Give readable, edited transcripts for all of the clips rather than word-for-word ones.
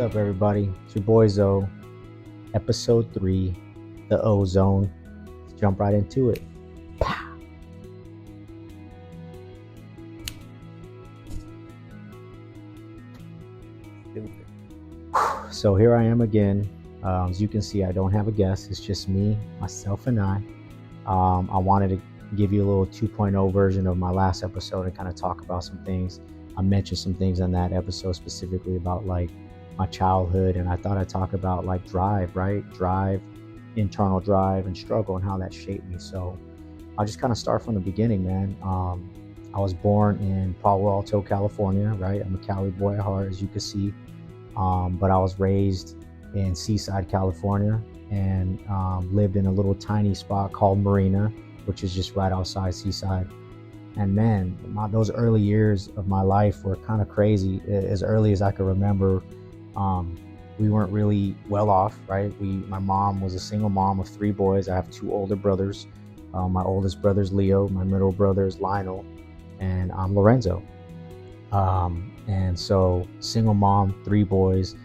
up, everybody? It's your boy Zoe, episode 3, the Oh-ZoNE. Let's jump right into it. Pow. So here I am again. As you can see, I don't have a guest. It's just me, myself, and I. I wanted to give you a little 2.0 version of my last episode and kind of talk about some things. I mentioned some things in that episode specifically about like my childhood, and I thought I'd talk about like drive, right? Drive, internal drive, and struggle, and how that shaped me. So I'll just kind of start from the beginning, man. I was born in Palo Alto, California, right? I'm a Cali boy at heart, as you can see. But I was raised in Seaside, California, and lived in a little tiny spot called Marina, which is just right outside Seaside. And man, those early years of my life were kind of crazy. As early as I could remember, we weren't really well off, right? My mom was a single mom of 3 boys. I have 2 older brothers. My oldest brother's Leo, my middle brother is Lionel, and I'm Lorenzo. And so single mom, 3 boys,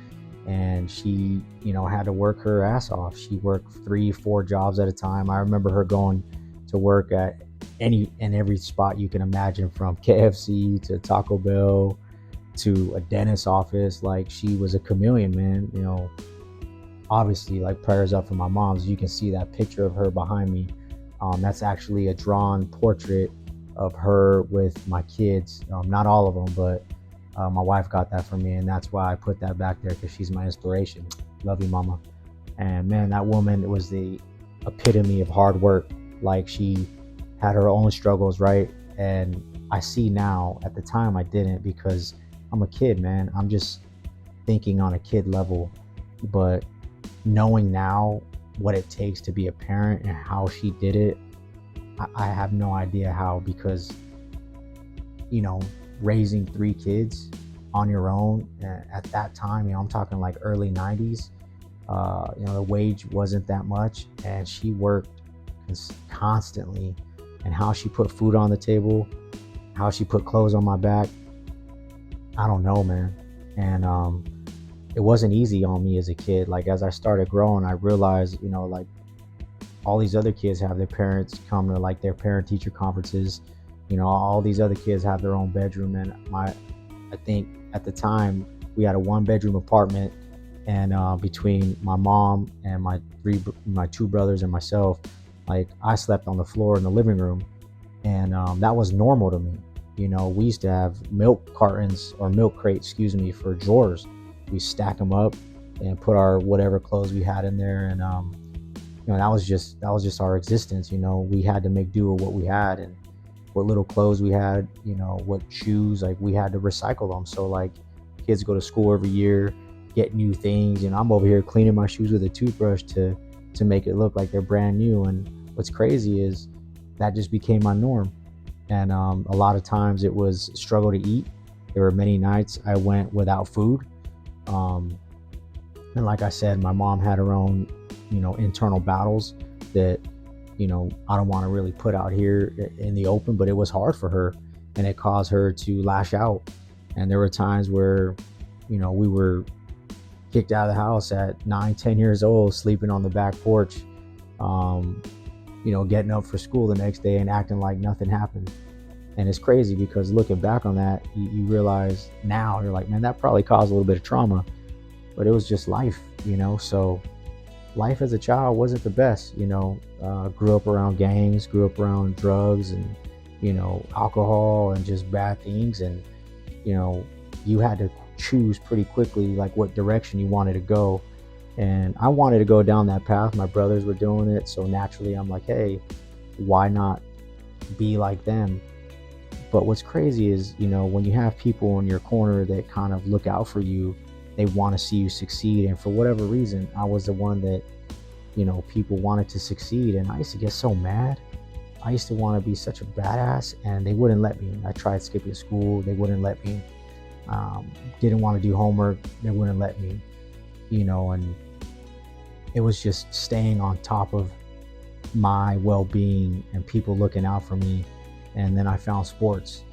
and she, had to work her ass off. She worked 3-4 jobs at a time. I remember her going to work at any and every spot you can imagine, from KFC to Taco Bell to a dentist's office. Like, she was a chameleon, man. Obviously, like, prayers up for my mom. You can see that picture of her behind me. That's actually a drawn portrait of her with my kids. Not all of them, but my wife got that for me, and that's why I put that back there, because she's my inspiration. Love you, mama. And man, that woman was the epitome of hard work. Like, she had her own struggles, right? And I see now. At the time I didn't, because I'm a kid, man. I'm just thinking on a kid level. But knowing now what it takes to be a parent and how she did it, I have no idea how, because raising 3 kids on your own at that time, I'm talking like early 90s. The wage wasn't that much, and she worked constantly. And how she put food on the table, how she put clothes on my back, I don't know, man. And it wasn't easy on me as a kid. Like, as I started growing, I realized, like, all these other kids have their parents come to like their parent teacher conferences. All these other kids have their own bedroom. And I think at the time we had a 1-bedroom apartment, and between my mom and my 2 brothers and myself, like, I slept on the floor in the living room, and that was normal to me. We used to have milk cartons, or milk crates, for drawers. We stack them up and put our whatever clothes we had in there, and that was just our existence. We had to make do with what we had, and what little clothes we had, what shoes, like, we had to recycle them. So, like, kids go to school every year, get new things, I'm over here cleaning my shoes with a toothbrush to make it look like they're brand new. And what's crazy is that just became my norm. And a lot of times it was a struggle to eat. There were many nights I went without food. And like I said, my mom had her own, internal battles that, I don't want to really put out here in the open, but it was hard for her, and it caused her to lash out. And there were times where, we were kicked out of the house at 9-10 years old, sleeping on the back porch, getting up for school the next day and acting like nothing happened. And it's crazy, because looking back on that, you realize now, you're like, man, that probably caused a little bit of trauma, but it was just life. So life as a child wasn't the best. Grew up around gangs, grew up around drugs and alcohol and just bad things. And you had to choose pretty quickly, like, what direction you wanted to go. And I wanted to go down that path. My brothers were doing it, so naturally I'm like, hey, why not be like them? But what's crazy is, when you have people in your corner that kind of look out for you, they want to see you succeed. And for whatever reason, I was the one that people wanted to succeed, and I used to get so mad. I used to want to be such a badass, and they wouldn't let me. I tried skipping school, they wouldn't let me. Didn't want to do homework, they wouldn't let me. And it was just staying on top of my well-being and people looking out for me. And then I found sports,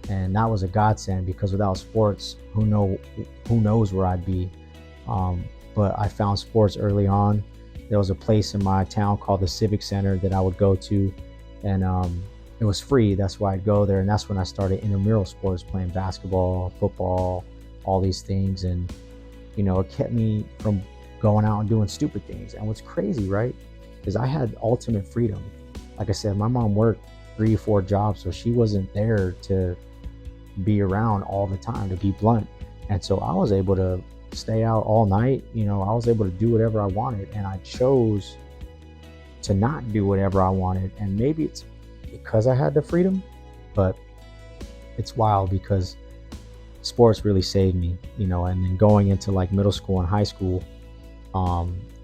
and that was a godsend, because without sports, who knows where I'd be. But I found sports early on. There was a place in my town called the Civic Center that I would go to, and it was free. That's why I'd go there, and that's when I started intramural sports, playing basketball, football, all these things. And it kept me from going out and doing stupid things. And what's crazy, right, is I had ultimate freedom. Like I said, my mom worked 3 or 4 jobs, so she wasn't there to be around all the time, to be blunt. And so I was able to stay out all night. I was able to do whatever I wanted, and I chose to not do whatever I wanted. And maybe it's because I had the freedom, but it's wild because sports really saved me. And then going into like middle school and high school,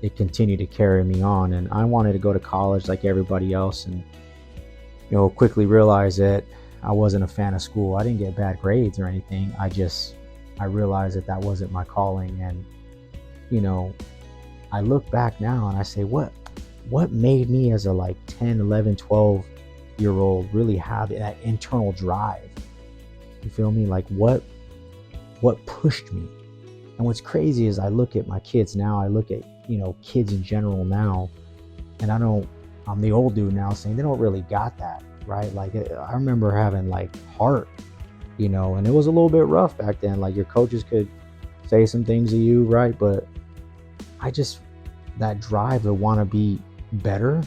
it continued to carry me on. And I wanted to go to college like everybody else, and quickly realized that I wasn't a fan of school. I didn't get bad grades or anything. I realized that wasn't my calling. And I look back now and I say, what made me as a like 10, 11, 12 year old really have that internal drive? You feel me? Like what pushed me? And what's crazy is I look at my kids now, I look at kids in general now, and I'm the old dude now saying they don't really got that, right? Like I remember having like heart, and it was a little bit rough back then. Like your coaches could say some things to you, right? But that drive to want to be better,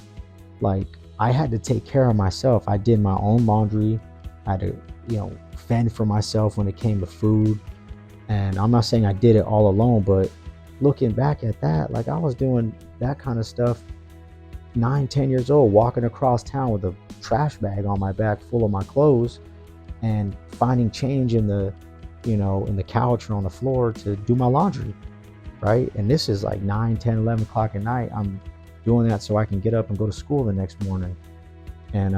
like I had to take care of myself. I did my own laundry. I had to, fend for myself when it came to food. And I'm not saying I did it all alone, but looking back at that, like I was doing that kind of stuff 9, 10 years old, walking across town with a trash bag on my back full of my clothes and finding change in the couch or on the floor to do my laundry, right? And this is like 9, 10, 11 o'clock at night. I'm doing that so I can get up and go to school the next morning. And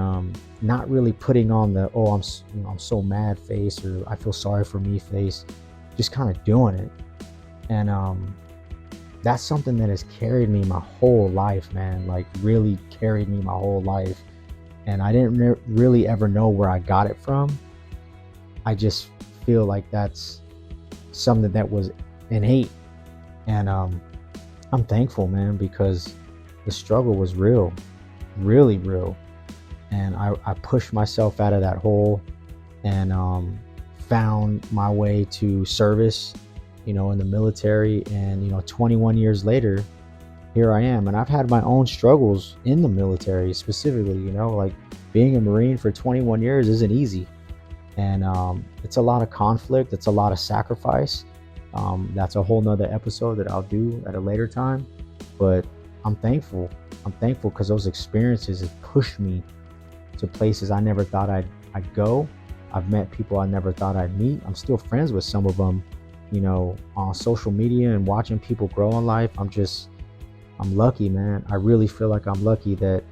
not really putting on the, I'm so mad face, or I feel sorry for me face, just kind of doing it. And that's something that has carried me my whole life, man, like really carried me my whole life. And I didn't really ever know where I got it from. I just feel like that's something that was innate. And I'm thankful, man, because the struggle was real, really real. And I pushed myself out of that hole and found my way to service, in the military. And 21 years later, here I am. And I've had my own struggles in the military specifically. Like being a Marine for 21 years isn't easy. And it's a lot of conflict. It's a lot of sacrifice. That's a whole nother episode that I'll do at a later time. But I'm thankful because those experiences have pushed me to places I never thought I'd go. I've met people I never thought I'd meet. I'm still friends with some of them, on social media, and watching people grow in life. I'm lucky, man. I really feel like I'm lucky that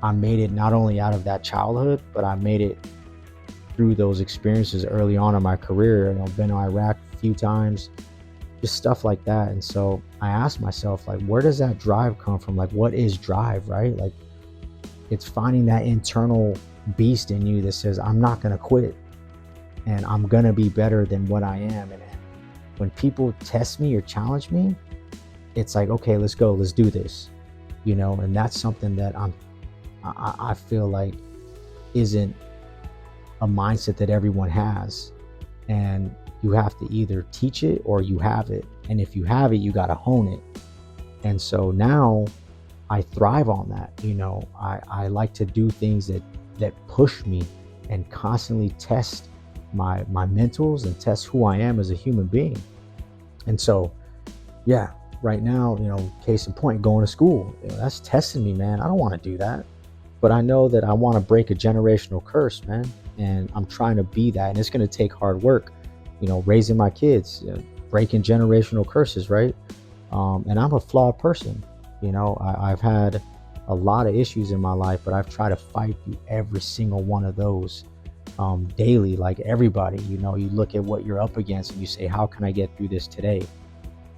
I made it not only out of that childhood, but I made it through those experiences early on in my career. I've been to Iraq a few times, just stuff like that. And so I asked myself, like, where does that drive come from? Like, what is drive, right? Like, it's finding that internal beast in you that says, I'm not going to quit, and I'm going to be better than what I am. And when people test me or challenge me, it's like, okay, let's go, let's do this, and that's something that I feel like isn't a mindset that everyone has. And you have to either teach it or you have it. And if you have it, you got to hone it. And so now I thrive on that. I like to do things that push me and constantly test my mentals and test who I am as a human being. And so, yeah, right now, case in point, going to school, that's testing me, man. I don't want to do that. But I know that I want to break a generational curse, man. And I'm trying to be that. And it's going to take hard work, raising my kids, breaking generational curses, right? And I'm a flawed person. I've had a lot of issues in my life, but I've tried to fight through every single one of those daily, like everybody. You look at what you're up against and you say, how can I get through this today?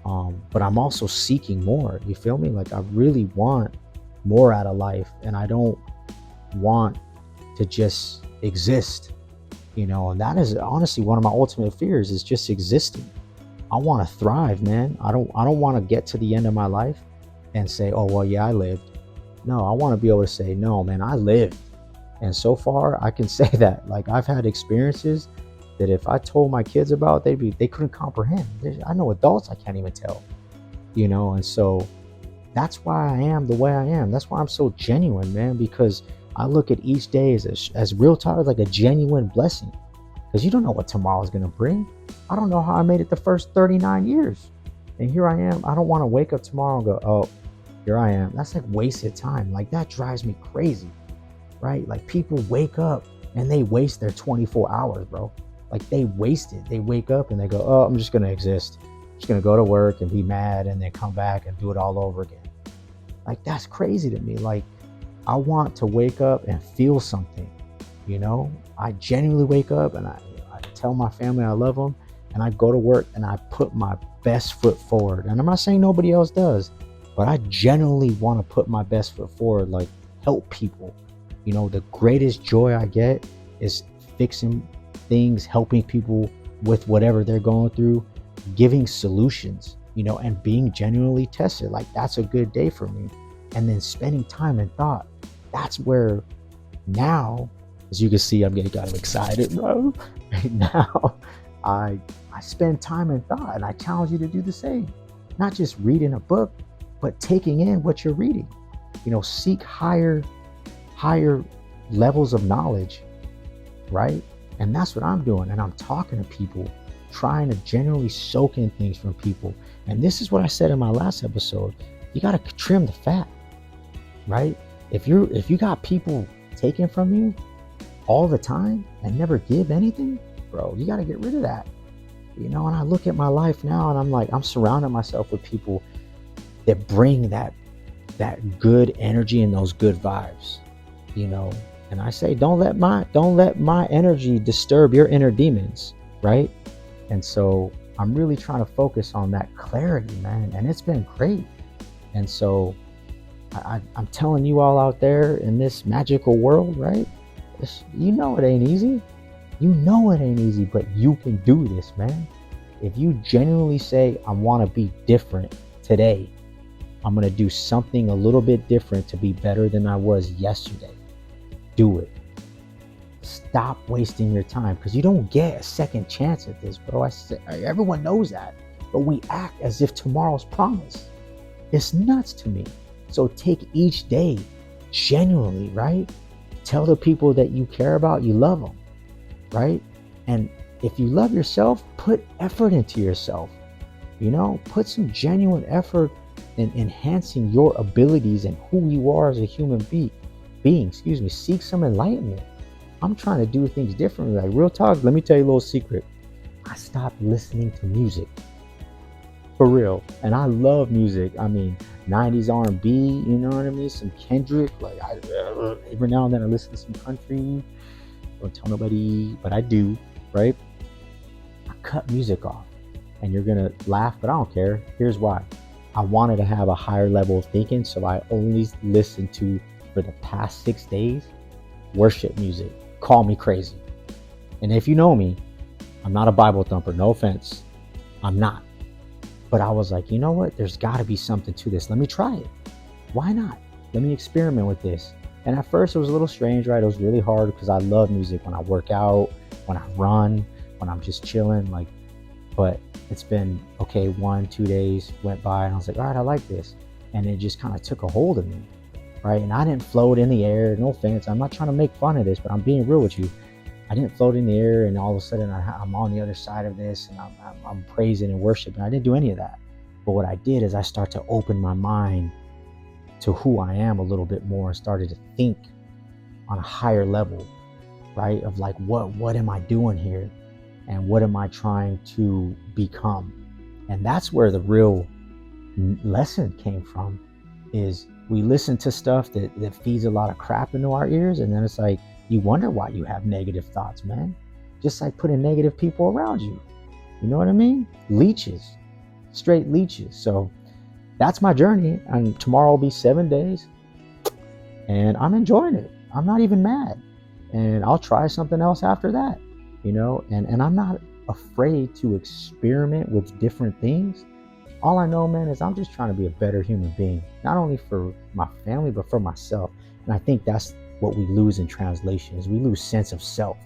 But I'm also seeking more. You feel me? Like I really want more out of life, and I don't want to just exist, and that is honestly one of my ultimate fears, is just existing. I want to thrive, man. I don't want to get to the end of my life and say, oh well, yeah, I lived. No, I want to be able to say, no, man, I lived. And so far, I can say that. Like, I've had experiences that if I told my kids about, they couldn't comprehend. I know adults I can't even tell, And so that's why I am the way I am. That's why I'm so genuine, man. Because I look at each day as real talk, like a genuine blessing. Because you don't know what tomorrow's gonna bring. I don't know how I made it the first 39 years, and here I am. I don't want to wake up tomorrow and go, oh, here I am. That's like wasted time. Like, that drives me crazy, right? Like, people wake up and they waste their 24 hours, bro. Like, they waste it. They wake up and they go, oh, I'm just gonna exist. I'm just gonna go to work and be mad and then come back and do it all over again. Like, that's crazy to me. Like, I want to wake up and feel something, I genuinely wake up and I tell my family I love them, and I go to work and I put my best foot forward. And I'm not saying nobody else does, but I genuinely want to put my best foot forward, like help people. The greatest joy I get is fixing things, helping people with whatever they're going through, giving solutions, and being genuinely tested. Like, that's a good day for me. And then spending time in thought. That's where now, as you can see, I'm getting kind of excited, bro. Right now, I spend time in thought, and I challenge you to do the same. Not just reading a book, but taking in what you're reading. Seek higher levels of knowledge, right? And that's what I'm doing. And I'm talking to people, trying to genuinely soak in things from people. And this is what I said in my last episode. You got to trim the fat, right? If you got people taking from you all the time and never give anything, bro, you got to get rid of that. And I look at my life now and I'm like, I'm surrounding myself with people that bring that good energy and those good vibes, and I say, don't let my energy disturb your inner demons, right? And so I'm really trying to focus on that clarity, man, and it's been great. And so I'm telling you all out there in this magical world, right? It ain't easy. It ain't easy, but you can do this, man. If you genuinely say, I want to be different today, I'm going to do something a little bit different to be better than I was yesterday. Do it. Stop wasting your time, because you don't get a second chance at this, bro. Everyone knows that, but we act as if tomorrow's promised. It's nuts to me. So take each day genuinely, right? Tell the people that you care about you love them, right? And if you love yourself, put effort into yourself. Put some genuine effort in enhancing your abilities and who you are as a human being. Seek some enlightenment. I'm trying to do things differently. Like, real talk, let me tell you a little secret. I stopped listening to music. For real. And I love music. I mean, 90s R&B, you know what I mean? Some Kendrick. Like, every now and then I listen to some country. Don't tell nobody, but I do, right? I cut music off. And you're going to laugh, but I don't care. Here's why. I wanted to have a higher level of thinking, so I only listened to, for the past 6 days, worship music. Call me crazy. And if you know me, I'm not a Bible thumper. No offense. I'm not. But I was like, you know what? There's got to be something to this. Let me try it. Why not? Let me experiment with this. And at first it was a little strange, right? It was really hard because I love music when I work out, when I run, when I'm just chilling. But it's been, okay, 1-2 days went by and I was like, all right, I like this. And it just kind of took a hold of me, right? And I didn't float in the air. No offense. I'm not trying to make fun of this, but I'm being real with you. I didn't float in the air and all of a sudden I'm on the other side of this and I'm praising and worshiping. I didn't do any of that. But what I did is I started to open my mind to who I am a little bit more and started to think on a higher level, right? Of like, what am I doing here? And what am I trying to become? And that's where the real lesson came from, is we listen to stuff that feeds a lot of crap into our ears. And then it's like, you wonder why you have negative thoughts, man. Just like putting negative people around you. You know what I mean? Leeches, straight leeches. So that's my journey. And tomorrow will be 7 days. And I'm enjoying it. I'm not even mad. And I'll try something else after that. And I'm not afraid to experiment with different things. All I know, man, is I'm just trying to be a better human being, not only for my family, but for myself. And I think that's what we lose in translation is we lose sense of self,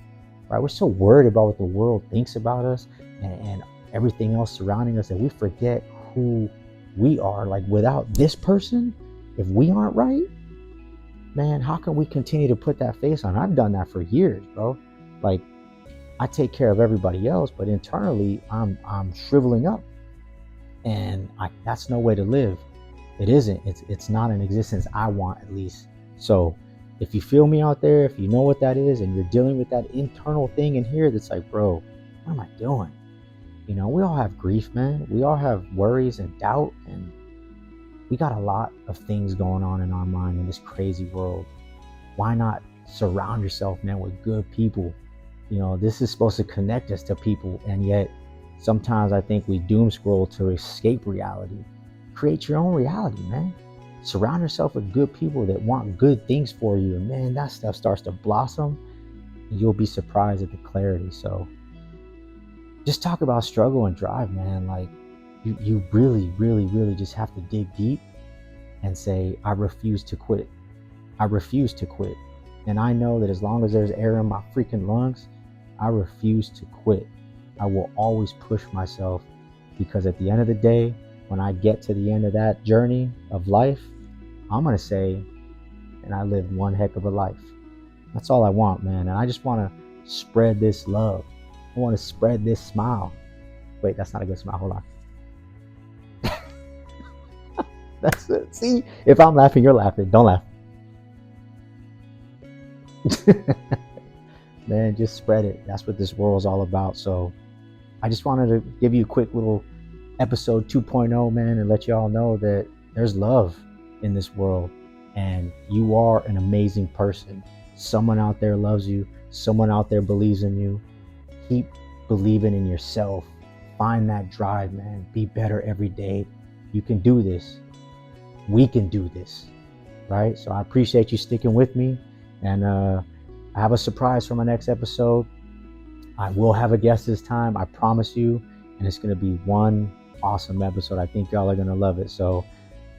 right? We're so worried about what the world thinks about us and everything else surrounding us that we forget who we are. Like without this person, if we aren't right, man, how can we continue to put that face on? I've done that for years, bro. Like I take care of everybody else, but internally I'm shriveling up, and that's no way to live. It isn't. It's not an existence I want, at least. So if you feel me out there, if you know what that is, and you're dealing with that internal thing in here that's like, bro, what am I doing? You know, we all have grief, man. We all have worries and doubt, and we got a lot of things going on in our mind in this crazy world. Why not surround yourself, man, with good people? You know, this is supposed to connect us to people, and yet sometimes I think we doom scroll to escape reality. Create your own reality, man. Surround yourself with good people that want good things for you, and man, that stuff starts to blossom, and you'll be surprised at the clarity. So just talk about struggle and drive, man. Like you really, really, really just have to dig deep and say, I refuse to quit. I refuse to quit. And I know that as long as there's air in my freaking lungs, I refuse to quit. I will always push myself, because at the end of the day, when I get to the end of that journey of life, I'm going to say, and I lived one heck of a life. That's all I want, man. And I just want to spread this love. I want to spread this smile. Wait, that's not a good smile. Hold on. That's it. See, if I'm laughing, you're laughing. Don't laugh. Man, just spread it. That's what this world's all about. So I just wanted to give you a quick little episode 2.0, man, and let you all know that there's love in this world, and you are an amazing person. Someone out there loves you. Someone out there believes in you. Keep believing in yourself. Find that drive, man. Be better every day. You can do this. We can do this, right? So I appreciate you sticking with me, and I have a surprise for my next episode. I will have a guest this time, I promise you, and it's going to be one awesome episode. I think y'all are going to love it. So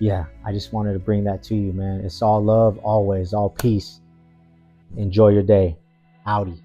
yeah, I just wanted to bring that to you, man. It's all love, always, all peace. Enjoy your day. Howdy.